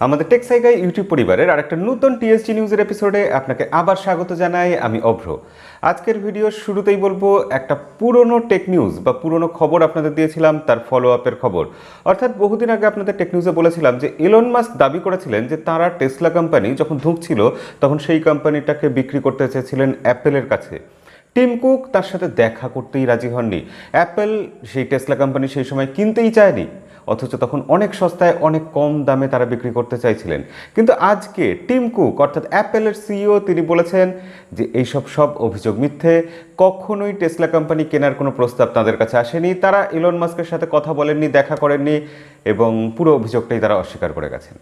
আমাদের take সাইগাই YouTube পরিবারের আরেকটা নতুন টিএসজি নিউজের এপিসোডে আপনাকে আবার স্বাগত জানাই। আমি অভ্র। আজকের ভিডিওর শুরুতেই বলবো একটা পুরনো টেক নিউজ বা পুরনো খবর আপনাদের দিয়েছিলাম, তার ফলো আপের খবর। অর্থাৎ বহুদিন আগে আপনাদের টেক নিউজে বলেছিলাম যে এলন মাস্ক দাবি করেছিলেন যে তারা টেসলা কোম্পানি যখন ধুঁকছিল তখন সেই কোম্পানিটাকে বিক্রি করতে চেয়েছিলেন অ্যাপেলের কাছে। টিম কুক তার সাথে দেখা করতেই রাজি হননি। অ্যাপেল সেই টেসলা কোম্পানি সেই সময় কিনতেই চায়নি, অথচ তখন অনেক সস্তায় অনেক কম দামে তারা বিক্রি করতে চাইছিলেন। কিন্তু আজকে টিম কুক অর্থাৎ অ্যাপেলের সিইও তিনি বলেছেন যে এইসব সব অভিযোগ মিথ্যে, কখনোই টেসলা কোম্পানি কেনার কোনো প্রস্তাব তাদের কাছে আসেনি, তারা ইলন মাস্কের সাথে কথা বলেননি, দেখা করেননি এবং পুরো অভিযোগটাই তারা অস্বীকার করে গেছেন।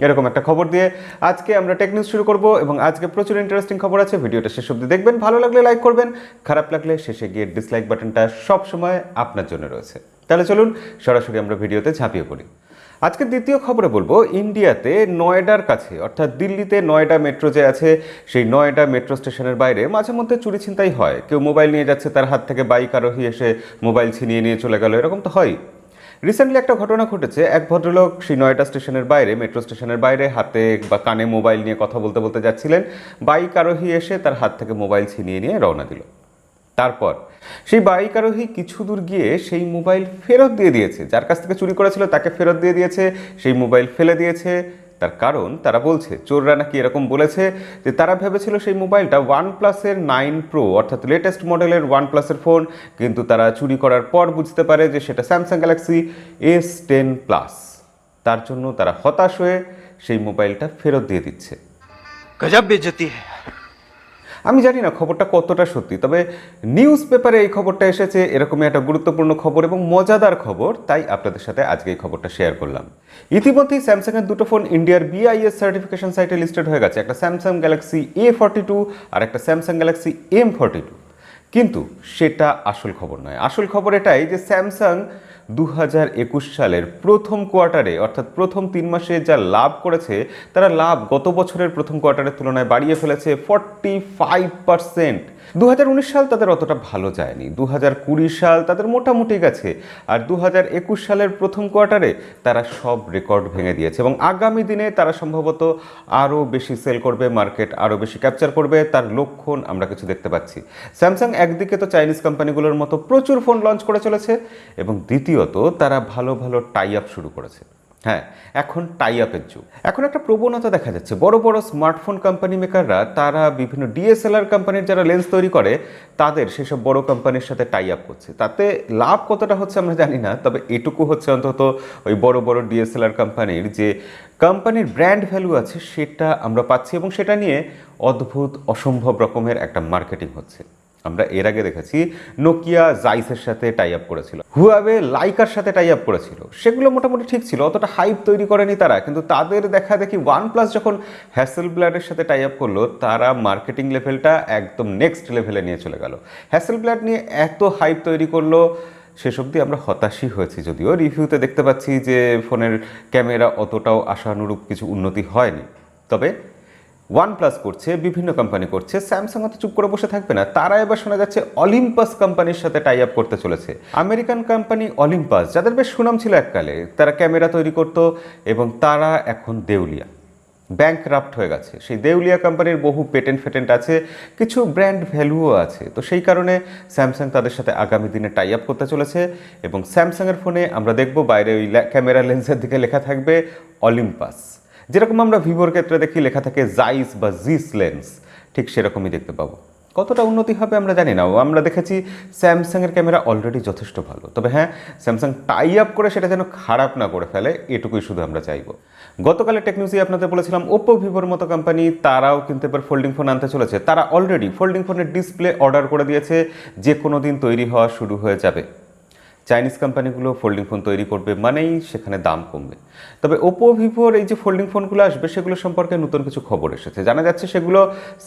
এরকম একটা খবর দিয়ে আজকে আমরা টেক নিউজ শুরু করব এবং আজকে প্রচুর ইন্টারেস্টিং খবর আছে। ভিডিওটা শেষ অবধি দেখবেন, ভালো লাগলে লাইক করবেন, খারাপ লাগলে শেষে গিয়ে ডিসলাইক বাটনটা সবসময় আপনার জন্য রয়েছে। তাহলে চলুন সরাসরি আমরা ভিডিওতে ঝাঁপিয়ে পড়ি। আজকে দ্বিতীয় খবরে বলবো ইন্ডিয়াতে নয়ডার কাছে অর্থাৎ দিল্লিতে নয়ডা মেট্রো যে আছে সেই নয়ডা মেট্রো স্টেশনের বাইরে মাঝে মধ্যে চুরি ছিনতাই হয়। কেউ মোবাইল নিয়ে যাচ্ছে, তার হাত থেকে বাইক আরোহী এসে মোবাইল ছিনিয়ে নিয়ে চলে গেল, এরকম তো হয়। রিসেন্টলি একটা ঘটনা ঘটেছে, এক ভদ্রলোক সেই নয়ডা স্টেশনের বাইরে মেট্রো স্টেশনের বাইরে হাতে বা কানে মোবাইল নিয়ে কথা বলতে বলতে যাচ্ছিলেন, বাইক আরোহী এসে তার হাত থেকে মোবাইল ছিনিয়ে নিয়ে রওনা দিল। তারপর সেই বাইক আরোহী কিছু দূর গিয়ে সেই মোবাইল ফেরত দিয়ে দিয়েছে, যার কাছ থেকে চুরি করেছিল তাকে ফেরত দিয়ে দিয়েছে, সেই মোবাইল ফেলে দিয়েছে। তার কারণ তারা বলছে, চোররা নাকি এরকম বলেছে যে তারা ভেবেছিল সেই মোবাইলটা OnePlus-এর 9 Pro অর্থাৎ লেটেস্ট মডেলের OnePlus-এর ফোন, কিন্তু তারা চুরি করার পর বুঝতে পারে যে সেটা স্যামসাং গ্যালাক্সি S10 Plus। তার জন্য তারা হতাশ হয়ে সেই মোবাইলটা ফেরত দিয়ে দিচ্ছে। গজব বেইজ্জতি है। আমি জানি না খবরটা কতটা সত্যি, তবে নিউজ পেপারে এই খবরটা এসেছে, এরকমই একটা গুরুত্বপূর্ণ খবর এবং মজাদার খবর, তাই আপনাদের সাথে আজকে এই খবরটা শেয়ার করলাম। ইতিমধ্যেই স্যামসাংয়ের দুটো ফোন ইন্ডিয়ার BIS সার্টিফিকেশন সাইটে লিস্টেড হয়ে গেছে, একটা স্যামসাং গ্যালাক্সি A42 আর একটা স্যামসাং গ্যালাক্সি M42। কিন্তু সেটা আসল খবর নয়। আসল খবর এটাই যে স্যামসাং 2021 সালের প্রথম কোয়ার্টারে অর্থাৎ প্রথম 3 মাসে যা লাভ করেছে, তারা লাভ গত বছরের প্রথম কোয়ার্টারের তুলনায় বাড়িয়ে ফেলেছে 45%। 2019 সাল তাদের অতটা ভালো যায়নি, 2020 সাল তাদের মোটামুটি গেছে, আর 2021 সালের প্রথম কোয়ার্টারে তারা সব রেকর্ড ভেঙে দিয়েছে এবং আগামী দিনে তারা সম্ভবত আরও বেশি সেল করবে, মার্কেট আরও বেশি ক্যাপচার করবে, তার লক্ষণ আমরা কিছু দেখতে পাচ্ছি। স্যামসাং একদিকে তো চাইনিজ কোম্পানিগুলোর মতো প্রচুর ফোন লঞ্চ করে চলেছে এবং দ্বিতীয়ত তারা ভালো ভালো টাই আপ শুরু করেছে। হ্যাঁ, এখন টাই আপের যুগ। এখন একটা প্রবণতা দেখা যাচ্ছে, বড় বড় স্মার্টফোন কোম্পানি মেকাররা তারা বিভিন্ন DSLR কোম্পানির যারা লেন্স তৈরি করে তাদের সেসব বড় কোম্পানির সাথে টাই আপ করছে। তাতে লাভ কতটা হচ্ছে আমরা জানি না, তবে এটুকু হচ্ছে অন্তত ওই বড় বড় DSLR কোম্পানির যে কোম্পানির ব্র্যান্ড ভ্যালু আছে সেটা আমরা পাচ্ছি এবং সেটা নিয়ে অদ্ভুত অসম্ভব রকমের একটা মার্কেটিং হচ্ছে। আমরা এর আগে দেখেছি নোকিয়া জাইসের সাথে টাই আপ করেছিল, হুয়াওয়ে লাইকার সাথে টাই আপ করেছিল, সেগুলো মোটামুটি ঠিক ছিল, অতটা হাইপ তৈরি করেনি তারা। কিন্তু তাদের দেখা দেখি OnePlus যখন হ্যাসেলব্লাডের সাথে টাই আপ করলো, তারা মার্কেটিং লেভেলটা একদম নেক্সট লেভেলে নিয়ে চলে গেল। হ্যাসেলব্লাড নিয়ে এত হাইপ তৈরি করলো, শেষ অবধি আমরা হতাশই হয়েছি। যদিও রিভিউতে দেখতে পাচ্ছি যে ফোনের ক্যামেরা অতটাও আশানুরূপ কিছু উন্নতি হয়নি, তবে OnePlus করছে, বিভিন্ন কোম্পানি করছে, স্যামসাং অত চুপ করে বসে থাকবে না। তারা এবার শোনা যাচ্ছে অলিম্পাস কোম্পানির সাথে টাই আপ করতে চলেছে। আমেরিকান কোম্পানি অলিম্পাস, যাদের বেশ সুনাম ছিল এককালে, তারা ক্যামেরা তৈরি করত এবং তারা এখন দেউলিয়া, ব্যাংকরাপ্ট হয়ে গেছে। সেই দেউলিয়া কোম্পানির বহু পেটেন্ট আছে, কিছু ব্র্যান্ড ভ্যালুও আছে। তো সেই কারণে স্যামসাং তাদের সাথে আগামী দিনে টাই আপ করতে চলেছে এবং স্যামসাংয়ের ফোনে আমরা দেখব বাইরে ওই ক্যামেরা লেন্সের দিকে লেখা থাকবে অলিম্পাস। যেরকম আমরা ভিভোর ক্ষেত্রে দেখি লেখা থাকে জাইস বা জিস লেন্স, ঠিক সেরকমই দেখতে পাবো। কতটা উন্নতি হবে আমরা জানি না। আমরা দেখেছি স্যামসাংয়ের ক্যামেরা অলরেডি যথেষ্ট ভালো, তবে হ্যাঁ, স্যামসাং টাই আপ করে সেটা যেন খারাপ না করে ফেলে, এটুকুই শুধু আমরা চাইবো। গতকালের টেক নিউজে আপনাদের বলেছিলাম ওপ্পো ভিভোর মতো কোম্পানি তারাও কিন্তু এবার ফোল্ডিং ফোন আনতে চলেছে। তারা অলরেডি ফোল্ডিং ফোনের ডিসপ্লে অর্ডার করে দিয়েছে, যে কোনো দিন তৈরি হওয়া শুরু হয়ে যাবে। চাইনিজ কোম্পানিগুলো ফোল্ডিং ফোন তৈরি করবে মানেই সেখানে দাম কমবে। তবে ওপো ভিভোর এই যে ফোল্ডিং ফোনগুলো আসবে সেগুলো সম্পর্কে নতুন কিছু খবর এসেছে। জানা যাচ্ছে সেগুলো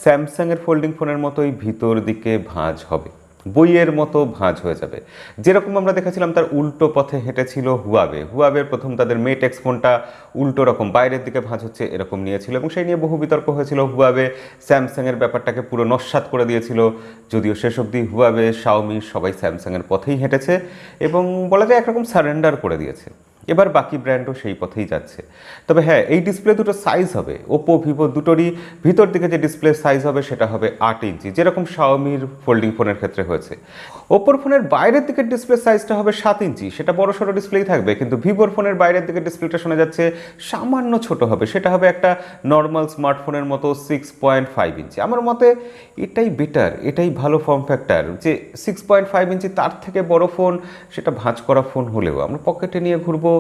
স্যামসাংয়ের ফোল্ডিং ফোনের মতোই ভিতর দিকে ভাঁজ হবে, বইয়ের মতো ভাঁজ হয়ে যাবে। যেরকম আমরা দেখেছিলাম তার উল্টো পথে হেঁটেছিল হুয়াওয়ের প্রথম তাদের মেট এক্স ফোনটা উল্টো রকম বাইরের দিকে ভাঁজ হচ্ছে এরকম নিয়েছিল এবং সেই নিয়ে বহু বিতর্ক হয়েছিল। হুয়াওয়ে স্যামসাংয়ের ব্যাপারটাকে পুরো নস্যাৎ করে দিয়েছিল, যদিও শেষ অবধি হুয়াওয়ে শাওমি সবাই স্যামসাংয়ের পথেই হেঁটেছে এবং বলা যায় একরকম সারেন্ডার করে দিয়েছে। এবার বাকি ব্র্যান্ডও সেই পথেই যাচ্ছে। তবে হ্যাঁ, এই ডিসপ্লে দুটো সাইজ হবে, ওপো ভিভো দুটোরই ভিতর দিকে যে ডিসপ্লে সাইজ হবে সেটা হবে 8 ইঞ্চি, যেরকম শাওমির ফোল্ডিং ফোনের ক্ষেত্রে হয়েছে। ওপোর ফোনের বাইরের দিকের ডিসপ্লে সাইজটা হবে 7 ইঞ্চি, সেটা বড় সড়ো ডিসপ্লেই থাকবে, কিন্তু ভিভোর ফোনের বাইরের দিকের ডিসপ্লেটা শোনা যাচ্ছে সামান্য ছোট হবে, সেটা হবে একটা নর্মাল স্মার্টফোনের মতো 6.5 ইঞ্চি। আমার মতে এটাই বেটার, এটাই ভালো ফর্ম ফ্যাক্টর, যে 6.5 ইঞ্চি তার থেকে বড় ফোন, সেটা ভাঁজ করা ফোন হলেও আমরা পকেটে নিয়ে ঘুরবো,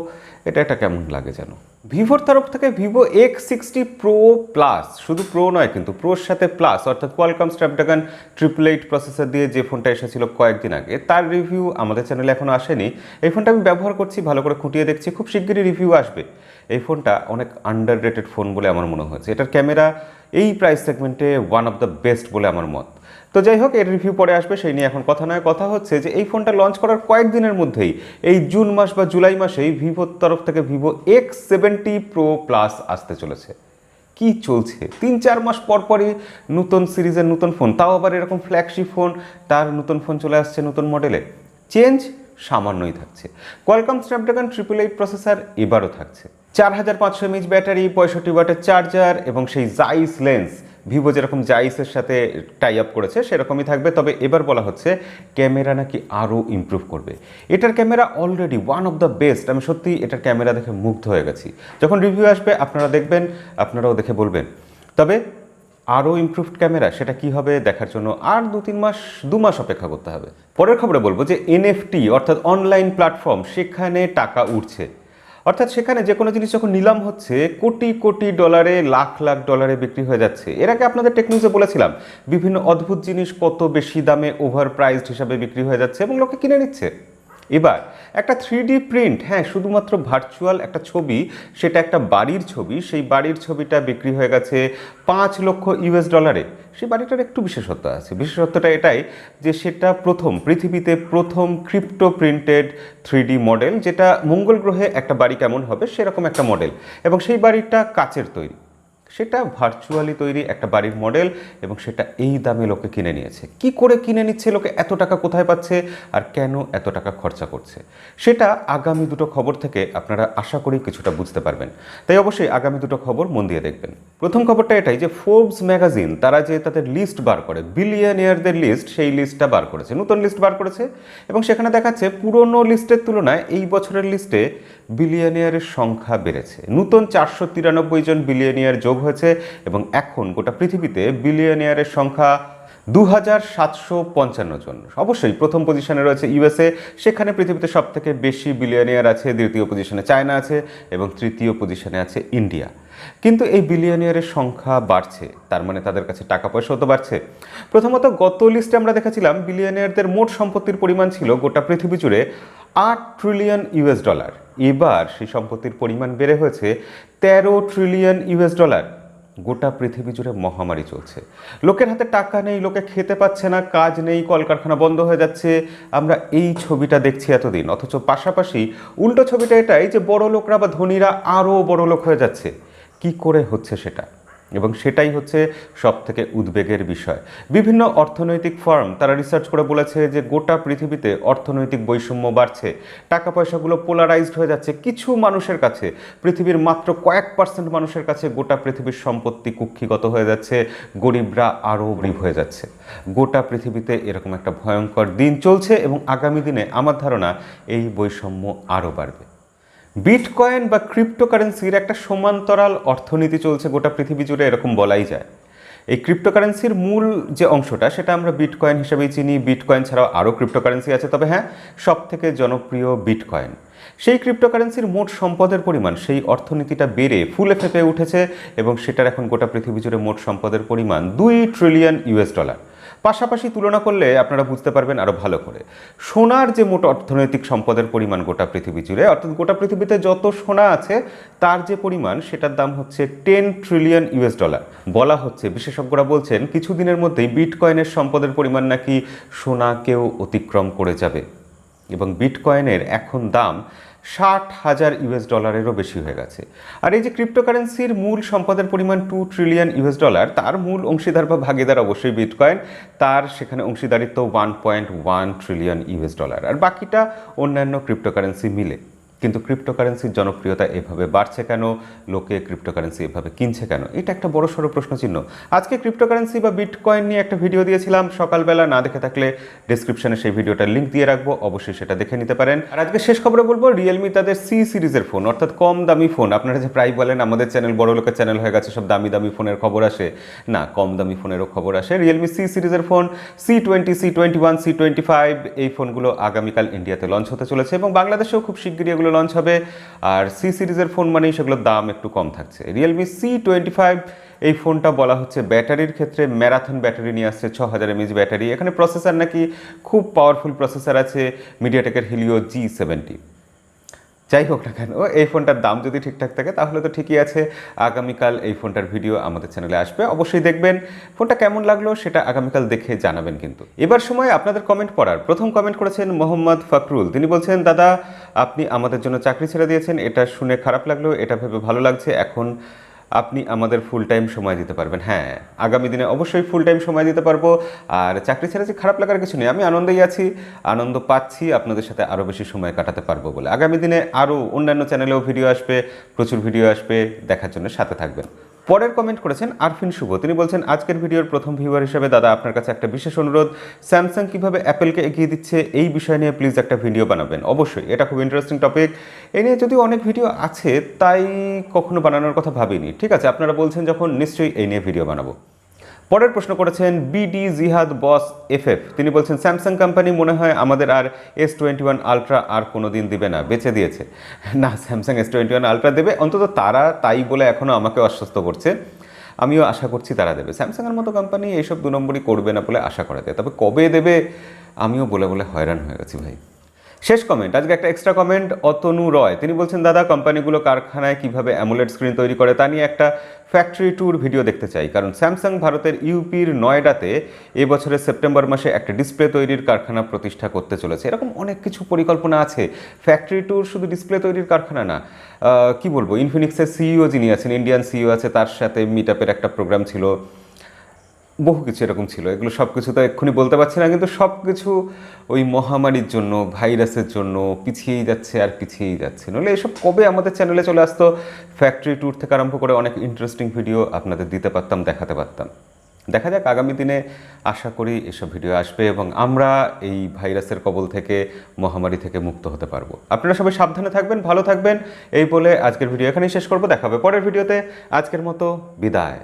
এটা কেমন লাগে যেন। ভিভোর তরফ থেকে ভিভো X60 Pro Plus, শুধু প্রো নয় কিন্তু প্রোর সাথে প্লাস, অর্থাৎ কোয়ালকম স্ন্যাপড্রাগন 888 প্রসেসর দিয়ে যে ফোনটা এসেছিল কয়েকদিন আগে, তার রিভিউ আমাদের চ্যানেলে এখনো আসেনি। এই ফোনটা আমি ব্যবহার করছি, ভালো করে খুঁটিয়ে দেখছি, খুব শিগগিরই রিভিউ আসবে। এই ফোনটা অনেক আন্ডাররেটেড ফোন বলে আমার মনে হয়েছে। এটার ক্যামেরা এই প্রাইস সেগমেন্টে ওয়ান অফ দ্য বেস্ট বলে আমার মত। তো যাই হোক, এর রিভিউ পরে আসবে, সেই নিয়ে এখন কথা নয়। কথা হচ্ছে যে এই ফোনটা লঞ্চ করার কয়েকদিনের মধ্যেই, এই জুন মাস বা জুলাই মাসেই ভিভোর তরফ থেকে ভিভো X70 Pro Plus আসতে চলেছে। কি চলছে, 3-4 মাস পর পরই নতুন সিরিজের নতুন ফোন, তাও আবার এরকম ফ্ল্যাগশিপ ফোন, তার নতুন ফোন চলে আসছে নতুন মডেলে। চেঞ্জ সামান্যই থাকছে। কোয়ালকম স্ন্যাপড্রাগন 888 প্রসেসর এবারও থাকছে, 4500 mAh ব্যাটারি, 65 ওয়াটের চার্জার এবং সেই জাইস লেন্স, ভিভো যেরকম জাইসের সাথে টাই আপ করেছে সেরকমই থাকবে। তবে এবার বলা হচ্ছে ক্যামেরা নাকি আরও ইমপ্রুভ করবে। এটার camera already one of the best, আমি সত্যি এটার ক্যামেরা দেখে মুগ্ধ হয়ে গেছি। যখন রিভিউ আসবে আপনারা দেখবেন, আপনারাও দেখে বলবেন। তবে আরও ইমপ্রুভড ক্যামেরা সেটা কি হবে দেখার জন্য আর 2 মাস অপেক্ষা করতে হবে। পরের খবরে বলবো যে এনএফটি অর্থাৎ অনলাইন প্ল্যাটফর্ম, সেখানে টাকা উঠছে। অর্থাৎ সেখানে যে কোনো জিনিস যখন নিলাম হচ্ছে, কোটি কোটি ডলারে, লাখ লাখ ডলারে বিক্রি হয়ে যাচ্ছে। এর আগে আপনাদের টেকনিউজে বলেছিলাম বিভিন্ন অদ্ভুত জিনিস কত বেশি দামে ওভার প্রাইসড হিসাবে বিক্রি হয়ে যাচ্ছে এবং লোকে কিনে নিচ্ছে। এবার একটা 3D প্রিন্ট, হ্যাঁ শুধুমাত্র ভার্চুয়াল একটা ছবি, সেটা একটা বাড়ির ছবি, সেই বাড়ির ছবিটা বিক্রি হয়ে গেছে $5 লক্ষ। সেই বাড়িটার একটু বিশেষত্ব আছে। বিশেষত্বটা এটাই যে সেটা পৃথিবীতে প্রথম ক্রিপ্টো প্রিন্টেড 3D মডেল, যেটা মঙ্গল গ্রহে একটা বাড়ি কেমন হবে সেরকম একটা মডেল, এবং সেই বাড়িটা কাচের তৈরি, সেটা ভার্চুয়ালি তৈরি একটা বাড়ির মডেল, এবং সেটা এই দামে লোকে কিনে নিয়েছে। কি করে কিনে নিচ্ছে লোকে, এত টাকা কোথায় পাচ্ছে, আর কেন এত টাকা খরচা করছে, সেটা আগামী দুটো খবর থেকে আপনারা আশা করি কিছুটা বুঝতে পারবেন। তাই অবশ্যই আগামী দুটো খবর মন দিয়ে দেখবেন। প্রথম খবরটা এটাই যে ফোর্বস ম্যাগাজিন তারা যে তাদের লিস্ট বার করে, বিলিয়নিয়ারদের লিস্ট, সেই লিস্টটা বার করেছে, নতুন লিস্ট বার করেছে, এবং সেখানে দেখাচ্ছে পুরনো লিস্টের তুলনায় এই বছরের লিস্টে বিলিয়নিয়ারের সংখ্যা বেড়েছে। নতুন 493 জন বিলিয়নিয়ার যোগ হয়েছে, এবং এখন গোটা পৃথিবীতে বিলিয়নিয়ারের সংখ্যা 2755 জন। অবশ্যই প্রথম পজিশনে রয়েছে ইউএসএ, সেখানে পৃথিবীতে সব থেকে বেশি বিলিয়নিয়ার আছে। দ্বিতীয় পজিশনে চায়না আছে, এবং তৃতীয় পজিশনে আছে ইন্ডিয়া। কিন্তু এই বিলিয়নিয়ারের সংখ্যা বাড়ছে, তার মানে তাদের কাছে টাকা পয়সাও তো বাড়ছে। প্রথমত গত লিস্টে আমরা দেখেছিলাম বিলিয়নিয়ারদের মোট সম্পত্তির পরিমাণ ছিল গোটা পৃথিবী জুড়ে $8 ট্রিলিয়ন। এবার সেই সম্পত্তির পরিমাণ বেড়ে হয়েছে $13 ট্রিলিয়ন। গোটা পৃথিবী জুড়ে মহামারী চলছে, লোকের হাতে টাকা নেই, লোকে খেতে পাচ্ছে না, কাজ নেই, কলকারখানা বন্ধ হয়ে যাচ্ছে। আমরা এই ছবিটা দেখছি এতদিন, অথচ পাশাপাশি উল্টো ছবিটা এটাই যে বড় লোকরা বা ধনীরা আরও বড় লোক হয়ে যাচ্ছে। কি করে হচ্ছে সেটা, এবং সেটাই হচ্ছে সব থেকে উদ্বেগের বিষয়। বিভিন্ন অর্থনৈতিক ফার্ম তারা রিসার্চ করে বলেছে যে গোটা পৃথিবীতে অর্থনৈতিক বৈষম্য বাড়ছে, টাকা পয়সাগুলো পোলারাইজড হয়ে যাচ্ছে। কিছু মানুষের কাছে, পৃথিবীর মাত্র কয়েক % মানুষের কাছে গোটা পৃথিবীর সম্পত্তি কুক্ষিগত হয়ে যাচ্ছে, গরিবরা আরও গরিব হয়ে যাচ্ছে। গোটা পৃথিবীতে এরকম একটা ভয়ঙ্কর দিন চলছে, এবং আগামী দিনে আমার ধারণা এই বৈষম্য আরও বাড়বে। বিটকয়েন বা ক্রিপ্টোকারেন্সির একটা সমান্তরাল অর্থনীতি চলছে গোটা পৃথিবী জুড়ে, এরকম বলাই যায়। এই ক্রিপ্টোকারেন্সির মূল যে অংশটা সেটা আমরা বিটকয়েন হিসেবেই চিনি। বিটকয়েন ছাড়াও আরও ক্রিপ্টোকারেন্সি আছে, তবে হ্যাঁ সব থেকে জনপ্রিয় বিটকয়েন। সেই ক্রিপ্টোকারেন্সির মোট সম্পদের পরিমাণ, সেই অর্থনীতিটা বেড়ে ফুলে ফেঁপে উঠেছে, এবং সেটার এখন গোটা পৃথিবী জুড়ে মোট সম্পদের পরিমাণ $2 ট্রিলিয়ন। পাশাপাশি তুলনা করলে আপনারা বুঝতে পারবেন আরও ভালো করে, সোনার যে মোট অর্থনৈতিক সম্পদের পরিমাণ গোটা পৃথিবী জুড়ে, অর্থাৎ গোটা পৃথিবীতে যত সোনা আছে তার যে পরিমাণ, সেটার দাম হচ্ছে $10 ট্রিলিয়ন। বলা হচ্ছে, বিশেষজ্ঞরা বলছেন কিছুদিনের মধ্যেই বিটকয়েনের সম্পদের পরিমাণ নাকি সোনাকেও অতিক্রম করে যাবে, এবং বিটকয়েনের এখন দাম $60,000 বেশি হয়ে গেছে। আর এই যে ক্রিপ্টোকারেন্সির মূল সম্পদের পরিমাণ $2 ট্রিলিয়ন, তার মূল অংশীদার বা ভাগিদার অবশ্যই বিটকয়েন, তার সেখানে অংশীদারিত্ব $1.1 ট্রিলিয়ন, আর বাকিটা অন্যান্য ক্রিপ্টোকারেন্সি মিলে। কিন্তু ক্রিপ্টোকারেন্সির জনপ্রিয়তা এভাবে বাড়ছে কেন, লোকে ক্রিপ্টোকারেন্সি এভাবে কিনছে কেন, এটা একটা বড়সড় প্রশ্নচিহ্ন। আজকে ক্রিপ্টোকারেন্সি বা বিটকয়েন নিয়ে একটা ভিডিও দিয়েছিলাম সকালবেলা, না দেখে থাকলে ডেসক্রিপশনে সেই ভিডিওটার লিঙ্ক দিয়ে রাখবো, অবশ্যই সেটা দেখে নিতে পারেন। আর আজকে শেষ খবরে বলবো রিয়েলমি তাদের সি সিরিজের ফোন, অর্থাৎ কম দামি ফোন। আপনারা যে প্রায় বলেন আমাদের চ্যানেল বড় লোকের চ্যানেল হয়ে গেছে, সব দামি দামি ফোনের খবর আসে, না, কম দামি ফোনেরও খবর আসে। রিয়েলমি সি সিরিজের ফোন C20, C21, C25 এই ফোনগুলো আগামীকাল ইন্ডিয়াতে লঞ্চ হতে চলেছে এবং বাংলাদেশেও খুব শিগগিরই এগুলো লঞ্চ হবে। আর সি সিরিজের ফোন মানেই সেগুলোর দাম একটু কম থাকছে। রিয়েলমি C25 এই ফোনটা বলা হচ্ছে ব্যাটারির ক্ষেত্রে ম্যারাথন ব্যাটারি নিয়ে আসছে, 6000 mAh ব্যাটারি। এখানে প্রসেসর নাকি খুব পাওয়ারফুল প্রসেসর আছে, মিডিয়াটেকের হিলিও G70। যাই হোক না কেন, এই ফোনটার দাম যদি ঠিকঠাক থাকে তাহলে তো ঠিকই আছে। আগামীকাল এই ফোনটার ভিডিও আমাদের চ্যানেলে আসবে, অবশ্যই দেখবেন। ফোনটা কেমন লাগলো সেটা আগামীকাল দেখে জানাবেন। কিন্তু এবার সময় আপনাদের কমেন্ট পড়ার। প্রথম কমেন্ট করেছেন মোহাম্মদ ফখরুল। তিনি বলছেন, দাদা আপনি আমাদের জন্য চাকরি ছেড়ে দিয়েছেন, এটা শুনে খারাপ লাগলো, এটা ভেবে ভালো লাগছে। এখন আপনি আমাদের ফুল টাইম সময় দিতে পারবেন। হ্যাঁ, আগামী দিনে অবশ্যই ফুল টাইম সময় দিতে পারবো। আর চাকরি ছেড়েছি খারাপ লাগার কিছু নেই, আমি আনন্দেই আছি, আনন্দ পাচ্ছি আপনাদের সাথে আরও বেশি সময় কাটাতে পারবো বলে। আগামী দিনে আরও অন্যান্য চ্যানেলেও ভিডিও আসবে, প্রচুর ভিডিও আসবে, দেখার জন্য সাথে থাকবেন। পরের কমেন্ট করেছেন আরফিন শুভ। তিনি বলছেন, আজকের ভিডিওর প্রথম ভিউয়ার হিসেবে দাদা আপনার কাছে একটা বিশেষ অনুরোধ, স্যামসাং কিভাবে অ্যাপেলকে এগিয়ে দিচ্ছে এই বিষয় নিয়ে প্লিজ একটা ভিডিও বানাবেন। অবশ্যই, এটা খুব ইন্টারেস্টিং টপিক। এই নিয়ে যদিও অনেক ভিডিও আছে, তাই কখনো বানানোর কথা ভাবিনি। ঠিক আছে, আপনারা বলছেন যখন, নিশ্চয়ই এই নিয়ে ভিডিও বানাবো। পরের প্রশ্ন করেছেন বিডি জিহাদ বস FF। তিনি বলছেন, স্যামসাং কোম্পানি মনে হয় আমাদের আর S21 আলট্রা আর কোনো দিন দিবে না, বেঁচে দিয়েছে। না, স্যামসাং S21 আলট্রা দেবে, অন্তত তারা তাই বলে এখনও আমাকে আশ্বস্ত করছে। আমিও আশা করছি তারা দেবে। স্যামসাংয়ের মতো কোম্পানি এইসব 2 নম্বরই করবে না বলে আশা করা যায়, তবে কবে দেবে আমিও বলে বলে হয়রান হয়ে গেছি ভাই। শেষ কমেন্ট, আজকে একটা এক্সট্রা কমেন্ট অতনু রয়। তিনি বলছেন, দাদা কোম্পানিগুলো কারখানায় কিভাবে অ্যামোলেড স্ক্রিন তৈরি করে তা নিয়ে একটা ফ্যাক্টরি ট্যুর ভিডিও দেখতে চাই, কারণ স্যামসাং ভারতের ইউপির নয়ডাতে এবছরের সেপ্টেম্বর মাসে একটা ডিসপ্লে তৈরির কারখানা প্রতিষ্ঠা করতে চলেছে। এরকম অনেক কিছু পরিকল্পনা আছে। ফ্যাক্টরি ট্যুর শুধু ডিসপ্লে তৈরির কারখানা না, কি বলবো, ইনফিনিক্সের সিইও যিনি আছেন, ইন্ডিয়ান সিইও আছে, তার সাথে মিটআপের একটা প্রোগ্রাম ছিল, বহু কিছু এরকম ছিল। এগুলো সব কিছু তো এক্ষুনি বলতে পারছি না, কিন্তু সব কিছু ওই মহামারীর জন্য, ভাইরাসের জন্য পিছিয়েই যাচ্ছে আর পিছিয়েই যাচ্ছে। নইলে এসব কবে আমাদের চ্যানেলে চলে আসতো। ফ্যাক্টরি ট্যুর থেকে আরম্ভ করে অনেক ইন্টারেস্টিং ভিডিও আপনাদের দিতে পারতাম, দেখাতে পারতাম। দেখা যাক, আগামী দিনে আশা করি এসব ভিডিও আসবে এবং আমরা এই ভাইরাসের কবল থেকে, মহামারী থেকে মুক্ত হতে পারবো। আপনারা সবাই সাবধানে থাকবেন, ভালো থাকবেন, এই বলে আজকের ভিডিও এখানেই শেষ করবো। দেখা হবে পরের ভিডিওতে। আজকের মতো বিদায়।